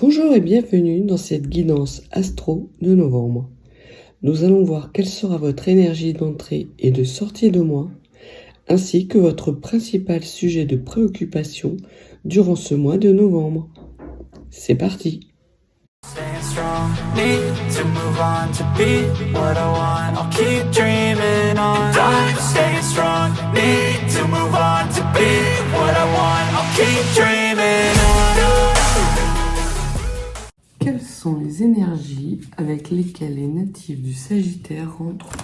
Bonjour et bienvenue dans cette guidance astro de novembre. Nous allons voir quelle sera votre énergie d'entrée et de sortie de mois, ainsi que votre principal sujet de préoccupation durant ce mois de novembre. C'est parti! Staying strong, need to move on to be what I want. I'll keep dreaming on. And I'm staying strong, need to move on to be what I want. I'll keep dreaming on. Quelles sont les énergies avec lesquelles les natifs du Sagittaire rentrent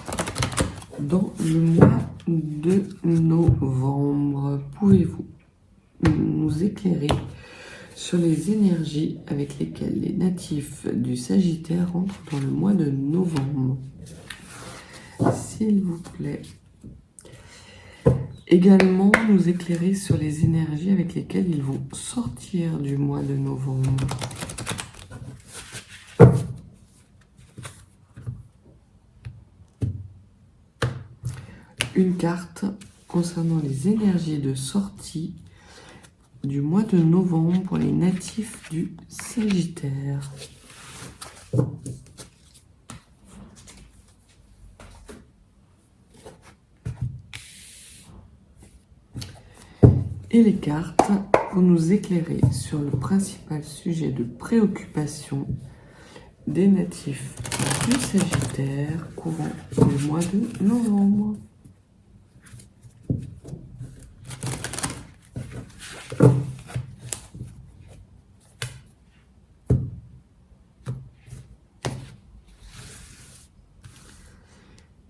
dans le mois de novembre? Pouvez-vous nous éclairer sur les énergies avec lesquelles les natifs du Sagittaire rentrent dans le mois de novembre, s'il vous plaît? Également, nous éclairer sur les énergies avec lesquelles ils vont sortir du mois de novembre. Une carte concernant les énergies de sortie du mois de novembre pour les natifs du Sagittaire. Et les cartes vont nous éclairer sur le principal sujet de préoccupation des natifs du Sagittaire courant le mois de novembre.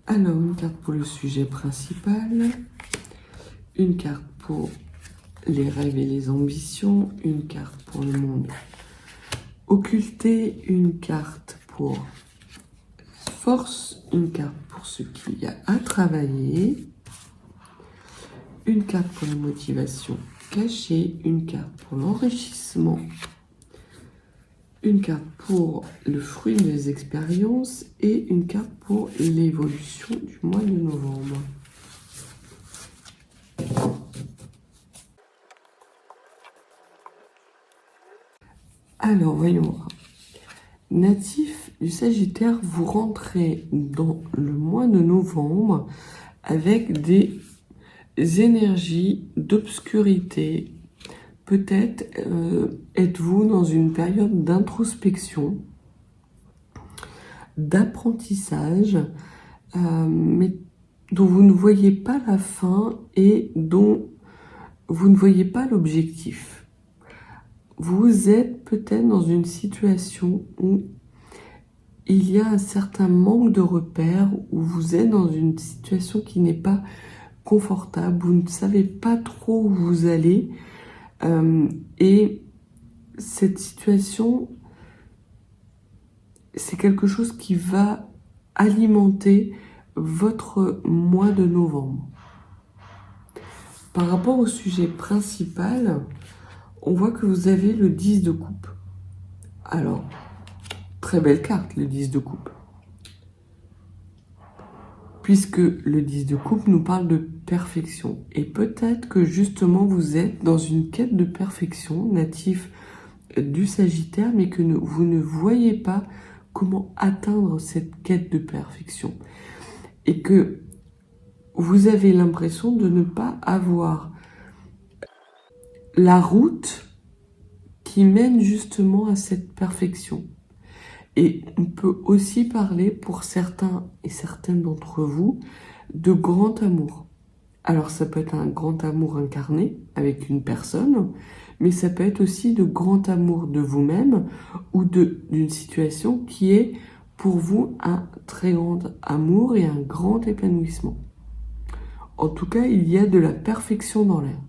Alors, une carte pour le sujet principal, une carte pour les rêves et les ambitions, une carte pour le monde occulté, une carte pour la force, une carte pour ce qu'il y a à travailler, une carte pour la motivation cachée, une carte pour l'enrichissement, une carte pour le fruit des expériences et une carte pour l'évolution du mois de novembre. Alors, voyons voir. Natif du Sagittaire, vous rentrez dans le mois de novembre avec des énergies d'obscurité. Peut-être êtes-vous dans une période d'introspection, d'apprentissage, mais dont vous ne voyez pas la fin et dont vous ne voyez pas l'objectif. Vous êtes peut-être dans une situation où il y a un certain manque de repères, où vous êtes dans une situation qui n'est pas confortable, vous ne savez pas trop où vous allez. Et cette situation, c'est quelque chose qui va alimenter votre mois de novembre. Par rapport au sujet principal, on voit que vous avez le 10 de coupe. Alors, très belle carte, le 10 de coupe. Puisque le 10 de coupe nous parle de perfection. Et peut-être que justement vous êtes dans une quête de perfection, natif du Sagittaire, mais que vous ne voyez pas comment atteindre cette quête de perfection. Et que vous avez l'impression de ne pas avoir la route qui mène justement à cette perfection. Et on peut aussi parler pour certains et certaines d'entre vous de grand amour. Alors ça peut être un grand amour incarné avec une personne, mais ça peut être aussi de grand amour de vous-même ou d'une situation qui est pour vous un très grand amour et un grand épanouissement. En tout cas, il y a de la perfection dans l'air.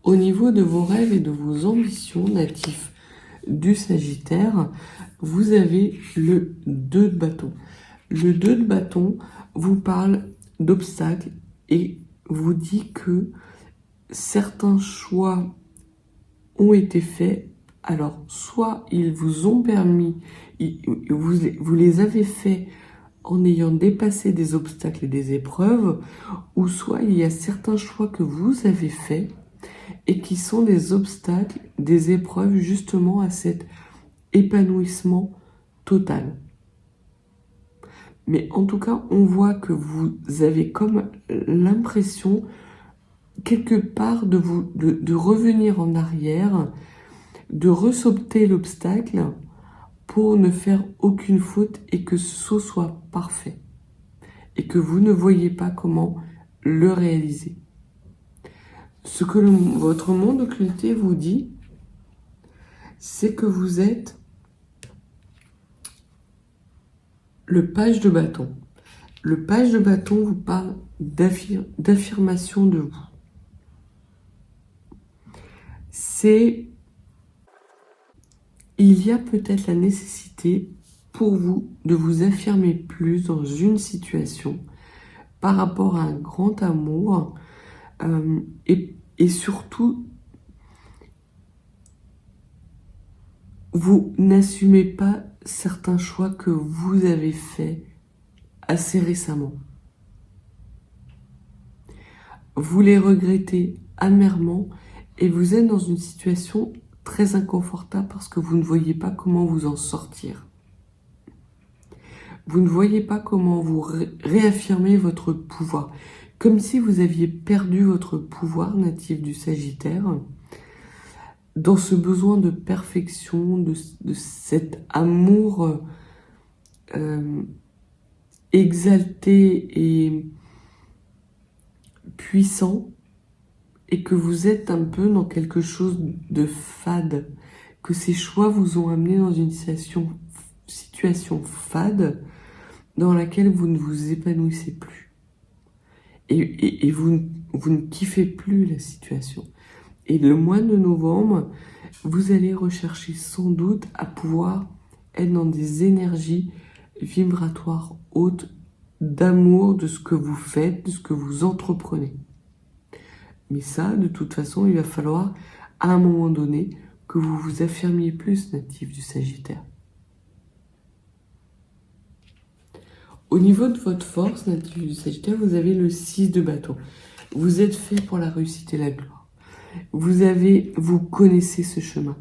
Au niveau de vos rêves et de vos ambitions natifs du Sagittaire, vous avez le 2 de bâton. Le 2 de bâton vous parle d'obstacles et vous dit que certains choix ont été faits. Alors, soit ils vous ont permis, vous les avez faits en ayant dépassé des obstacles et des épreuves, ou soit il y a certains choix que vous avez faits et qui sont des obstacles, des épreuves justement à cet épanouissement total. Mais en tout cas, on voit que vous avez comme l'impression quelque part de revenir en arrière, de ressauter l'obstacle pour ne faire aucune faute et que ce soit parfait. Et que vous ne voyez pas comment le réaliser. Ce que votre monde occulté vous dit, c'est que vous êtes le page de bâton. Le page de bâton vous parle d'affirmation de vous. Il y a peut-être la nécessité pour vous de vous affirmer plus dans une situation par rapport à un grand amour et surtout vous n'assumez pas certains choix que vous avez faits assez récemment. Vous les regrettez amèrement et vous êtes dans une situation très inconfortable parce que vous ne voyez pas comment vous en sortir. Vous ne voyez pas comment vous réaffirmer votre pouvoir. Comme si vous aviez perdu votre pouvoir natif du Sagittaire dans ce besoin de perfection, de cet amour exalté et puissant, et que vous êtes un peu dans quelque chose de fade, que ces choix vous ont amené dans une situation fade dans laquelle vous ne vous épanouissez plus. Et vous ne kiffez plus la situation. Et le mois de novembre, vous allez rechercher sans doute à pouvoir être dans des énergies vibratoires hautes d'amour de ce que vous faites, de ce que vous entreprenez. Mais ça, de toute façon, il va falloir, à un moment donné, que vous vous affirmiez plus, natif du Sagittaire. Au niveau de votre force, natif du Sagittaire, vous avez le 6 de bâton. Vous êtes fait pour la réussite et la gloire. Vous connaissez ce chemin.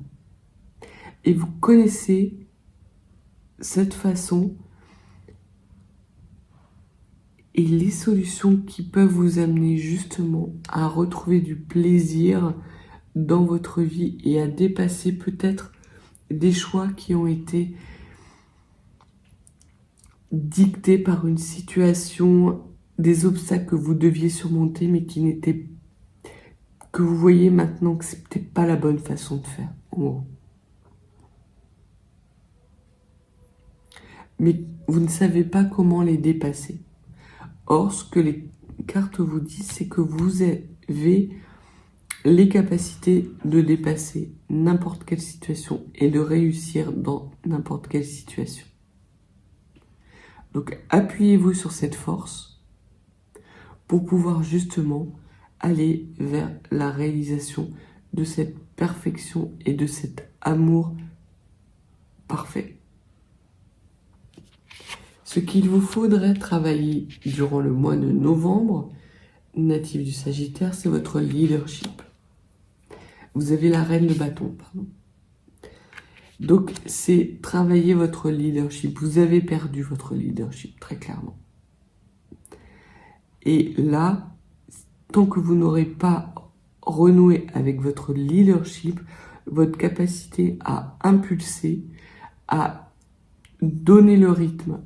Et vous connaissez cette façon et les solutions qui peuvent vous amener justement à retrouver du plaisir dans votre vie et à dépasser peut-être des choix qui ont été dictés par une situation, des obstacles que vous deviez surmonter mais que vous voyez maintenant que c'est peut-être pas la bonne façon de faire. En gros. Mais vous ne savez pas comment les dépasser. Or, ce que les cartes vous disent, c'est que vous avez les capacités de dépasser n'importe quelle situation et de réussir dans n'importe quelle situation. Donc, appuyez-vous sur cette force pour pouvoir justement aller vers la réalisation de cette perfection et de cet amour parfait. Ce qu'il vous faudrait travailler durant le mois de novembre, natif du Sagittaire, c'est votre leadership. Vous avez la reine de bâton, pardon. Donc, c'est travailler votre leadership. Vous avez perdu votre leadership, très clairement. Et là, tant que vous n'aurez pas renoué avec votre leadership, votre capacité à impulser, à donner le rythme,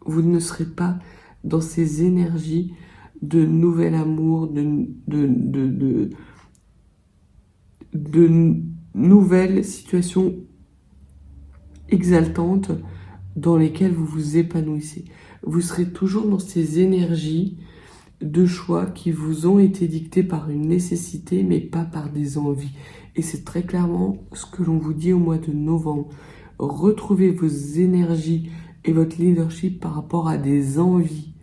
vous ne serez pas dans ces énergies de nouvel amour, de nouvelles situations exaltantes dans lesquelles vous vous épanouissez. Vous serez toujours dans ces énergies de choix qui vous ont été dictés par une nécessité, mais pas par des envies. Et c'est très clairement ce que l'on vous dit au mois de novembre. Retrouvez vos énergies et votre leadership par rapport à des envies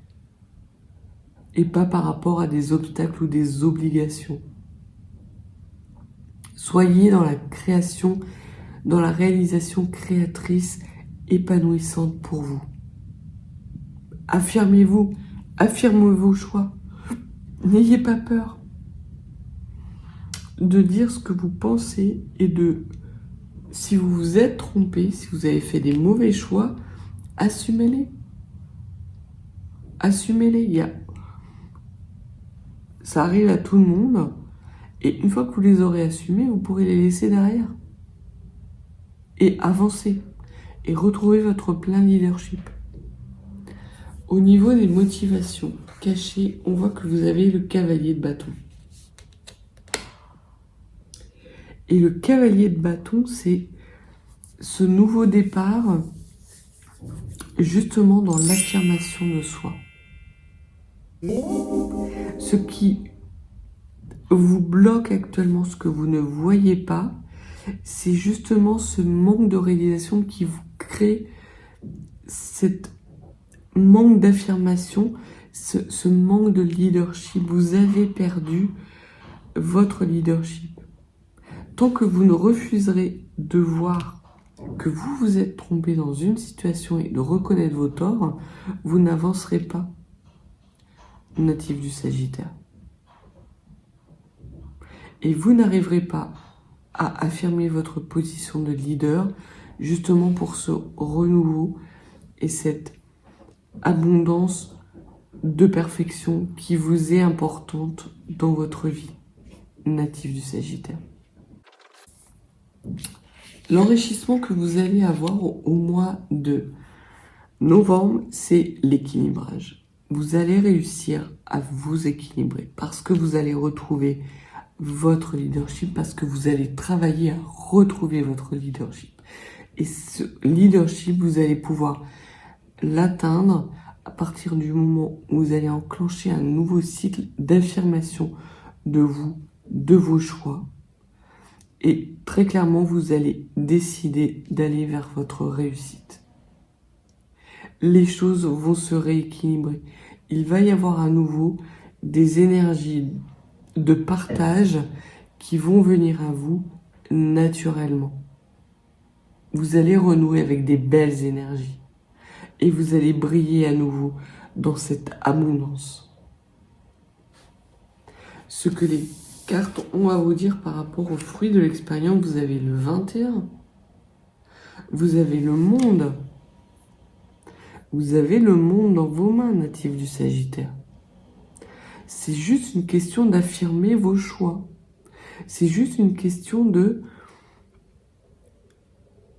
et pas par rapport à des obstacles ou des obligations. Soyez dans la création, dans la réalisation créatrice épanouissante pour vous. Affirmez-vous, affirmez vos choix. N'ayez pas peur de dire ce que vous pensez et de, si vous vous êtes trompé, si vous avez fait des mauvais choix, assumez-les. Assumez-les. Ça arrive à tout le monde. Et une fois que vous les aurez assumés, vous pourrez les laisser derrière. Et avancer. Et retrouver votre plein leadership. Au niveau des motivations cachées, on voit que vous avez le cavalier de bâton. Et le cavalier de bâton, c'est ce nouveau départ, justement dans l'affirmation de soi. Ce qui vous bloque actuellement, ce que vous ne voyez pas, c'est justement ce manque de réalisation qui vous crée cette manque d'affirmation, ce manque de leadership. Vous avez perdu votre leadership. Tant que vous ne refuserez de voir que vous vous êtes trompé dans une situation et de reconnaître vos torts, vous n'avancerez pas. Natif du Sagittaire. Et vous n'arriverez pas à affirmer votre position de leader, justement pour ce renouveau et cette abondance de perfection qui vous est importante dans votre vie, natif du Sagittaire. L'enrichissement que vous allez avoir au mois de novembre, c'est l'équilibrage. Vous allez réussir à vous équilibrer parce que vous allez retrouver votre leadership, parce que vous allez travailler à retrouver votre leadership. Et ce leadership, vous allez pouvoir l'atteindre à partir du moment où vous allez enclencher un nouveau cycle d'affirmation de vous, de vos choix. Et très clairement, vous allez décider d'aller vers votre réussite. Les choses vont se rééquilibrer. Il va y avoir à nouveau des énergies de partage qui vont venir à vous naturellement. Vous allez renouer avec des belles énergies et vous allez briller à nouveau dans cette abondance. Ce que les cartes ont à vous dire par rapport aux fruits de l'expérience, vous avez le 21, vous avez le monde, vous avez le monde dans vos mains, natifs du Sagittaire. C'est juste une question d'affirmer vos choix. C'est juste une question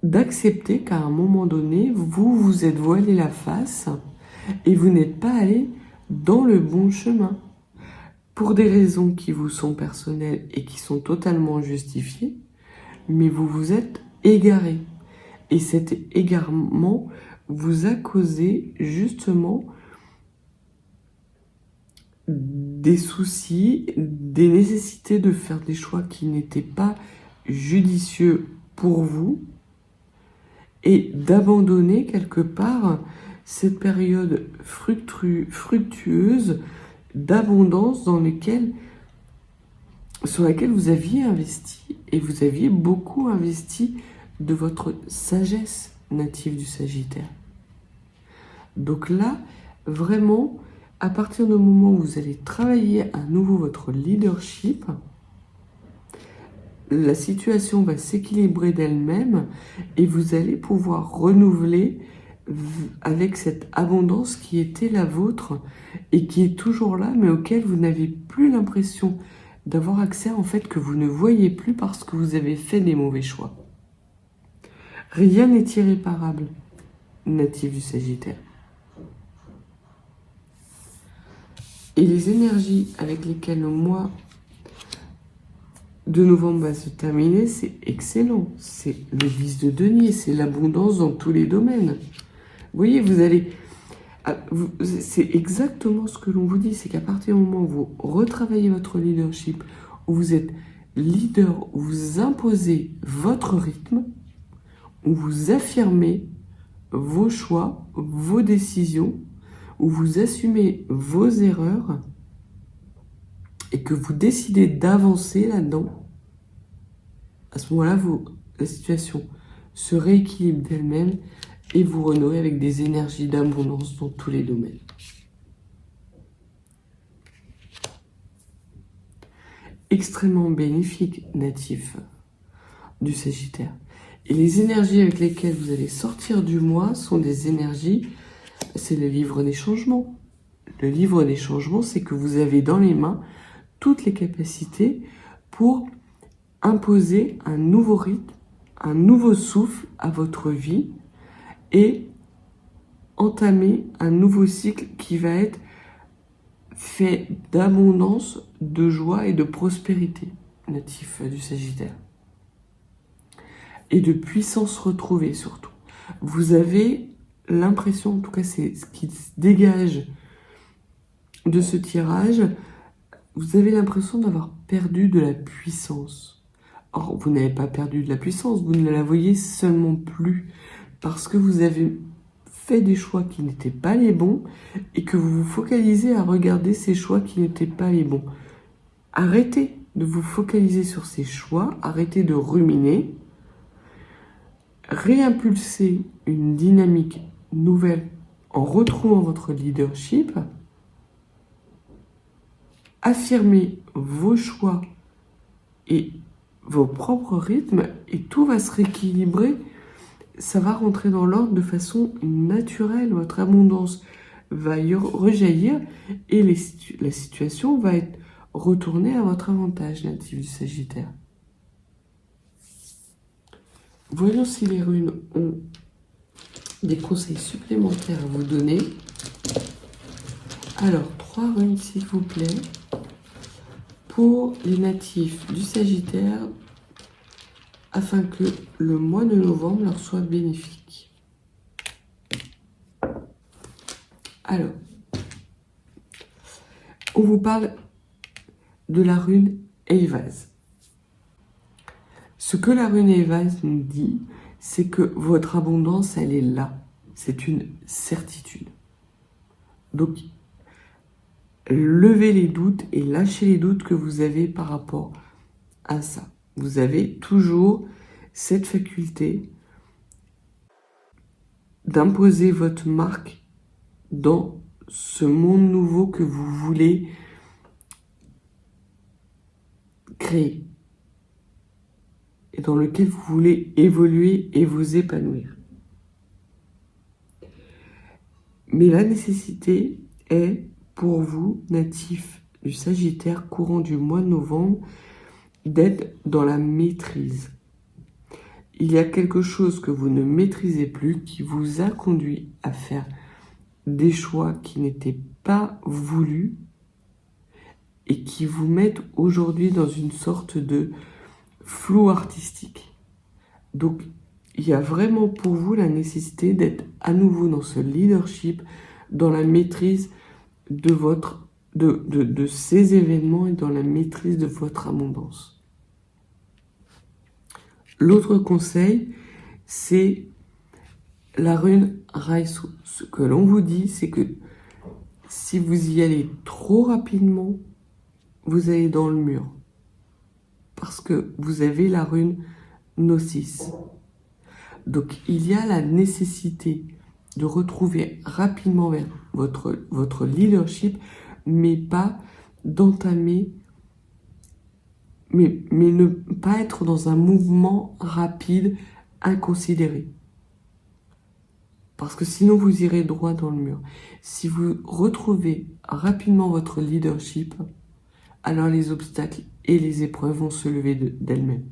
d'accepter qu'à un moment donné, vous vous êtes voilé la face et vous n'êtes pas allé dans le bon chemin. Pour des raisons qui vous sont personnelles et qui sont totalement justifiées, mais vous vous êtes égaré. Et cet égarement vous a causé justement des soucis, des nécessités de faire des choix qui n'étaient pas judicieux pour vous et d'abandonner quelque part cette période fructueuse d'abondance sur laquelle vous aviez investi et vous aviez beaucoup investi de votre sagesse native du Sagittaire. Donc là, vraiment, à partir du moment où vous allez travailler à nouveau votre leadership, la situation va s'équilibrer d'elle-même et vous allez pouvoir renouveler avec cette abondance qui était la vôtre et qui est toujours là, mais auquel vous n'avez plus l'impression d'avoir accès, en fait, que vous ne voyez plus parce que vous avez fait des mauvais choix. Rien n'est irréparable, natif du Sagittaire. Et les énergies avec lesquelles le mois de novembre va se terminer, c'est excellent. C'est le 10 de denier, c'est l'abondance dans tous les domaines. Vous voyez, c'est exactement ce que l'on vous dit, c'est qu'à partir du moment où vous retravaillez votre leadership, où vous êtes leader, où vous imposez votre rythme, où vous affirmez vos choix, vos décisions, où vous assumez vos erreurs et que vous décidez d'avancer là-dedans, à ce moment-là, la situation se rééquilibre d'elle-même et vous renouez avec des énergies d'abondance dans tous les domaines. extrêmement bénéfique, natif du Sagittaire. Et les énergies avec lesquelles vous allez sortir du mois sont des énergies, c'est le livre des changements. Le livre des changements, c'est que vous avez dans les mains toutes les capacités pour imposer un nouveau rythme, un nouveau souffle à votre vie et entamer un nouveau cycle qui va être fait d'abondance, de joie et de prospérité, natif du Sagittaire. Et de puissance retrouvée surtout. Vous avez l'impression, en tout cas c'est ce qui se dégage de ce tirage, vous avez l'impression d'avoir perdu de la puissance. Or, vous n'avez pas perdu de la puissance, vous ne la voyez seulement plus parce que vous avez fait des choix qui n'étaient pas les bons et que vous vous focalisez à regarder ces choix qui n'étaient pas les bons. Arrêtez de vous focaliser sur ces choix, arrêtez de ruminer, réimpulsez une dynamique nouvelle en retrouvant votre leadership, affirmez vos choix et vos propres rythmes et tout va se rééquilibrer. Ça va rentrer dans l'ordre de façon naturelle. Votre abondance va rejaillir et la situation va être retournée à votre avantage, natif du Sagittaire. Voyons si les runes ont des conseils supplémentaires à vous donner. Alors, 3 runes, s'il vous plaît, pour les natifs du Sagittaire, afin que le mois de novembre leur soit bénéfique. Alors, on vous parle de la rune Eivaz. Ce que la rune Eivaz nous dit, c'est que votre abondance, elle est là. C'est une certitude. Donc, levez les doutes et lâchez les doutes que vous avez par rapport à ça. Vous avez toujours cette faculté d'imposer votre marque dans ce monde nouveau que vous voulez créer et dans lequel vous voulez évoluer et vous épanouir. Mais la nécessité est pour vous, natifs du Sagittaire, courant du mois de novembre, d'être dans la maîtrise. Il y a quelque chose que vous ne maîtrisez plus qui vous a conduit à faire des choix qui n'étaient pas voulus et qui vous mettent aujourd'hui dans une sorte de flou artistique. Donc, il y a vraiment pour vous la nécessité d'être à nouveau dans ce leadership, dans la maîtrise de ces événements et dans la maîtrise de votre abondance. L'autre conseil, c'est la rune Raisu. Ce que l'on vous dit, c'est que si vous y allez trop rapidement, vous allez dans le mur. Parce que vous avez la rune Gnosis. Donc, il y a la nécessité de retrouver rapidement vers votre leadership, mais pas d'entamer, mais ne pas être dans un mouvement rapide, inconsidéré. Parce que sinon, vous irez droit dans le mur. Si vous retrouvez rapidement votre leadership, alors les obstacles et les épreuves vont se lever d'elles-mêmes.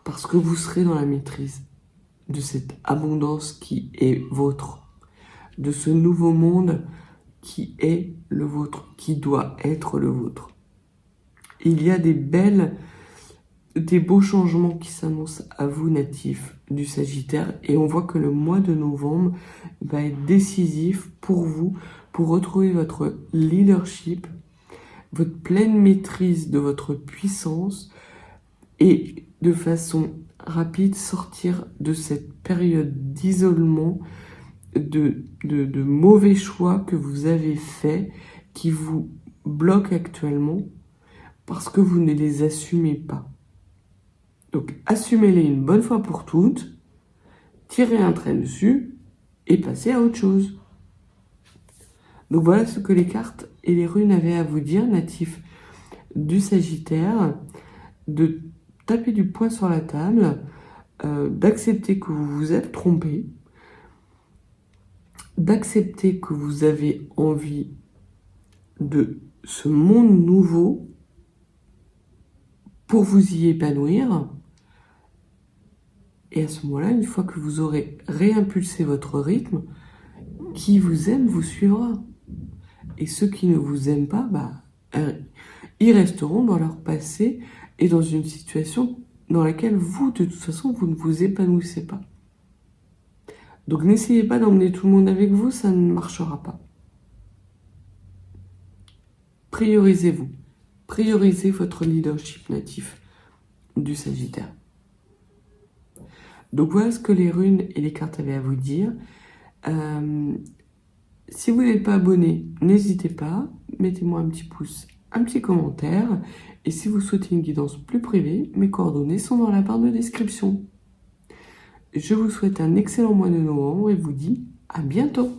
Parce que vous serez dans la maîtrise de cette abondance qui est vôtre, de ce nouveau monde qui est le vôtre, qui doit être le vôtre. Il y a des beaux changements qui s'annoncent à vous, natifs du Sagittaire, et on voit que le mois de novembre va être décisif pour vous, pour retrouver votre leadership, votre pleine maîtrise de votre puissance, et de façon rapide sortir de cette période d'isolement, de mauvais choix que vous avez faits, qui vous bloquent actuellement, parce que vous ne les assumez pas. Donc, assumez-les une bonne fois pour toutes, tirez un trait dessus et passez à autre chose. Donc, voilà ce que les cartes et les runes avaient à vous dire, natifs du Sagittaire de taper du poing sur la table, d'accepter que vous vous êtes trompé, d'accepter que vous avez envie de ce monde nouveau pour vous y épanouir. Et à ce moment-là, une fois que vous aurez réimpulsé votre rythme, qui vous aime vous suivra. Et ceux qui ne vous aiment pas, ils resteront dans leur passé et dans une situation dans laquelle vous, de toute façon, vous ne vous épanouissez pas. Donc n'essayez pas d'emmener tout le monde avec vous, ça ne marchera pas. Priorisez-vous. Priorisez votre leadership natif du Sagittaire. Donc voilà ce que les runes et les cartes avaient à vous dire. Si vous n'êtes pas abonné, n'hésitez pas, mettez-moi un petit pouce, un petit commentaire. Et si vous souhaitez une guidance plus privée, mes coordonnées sont dans la barre de description. Je vous souhaite un excellent mois de novembre et vous dis à bientôt.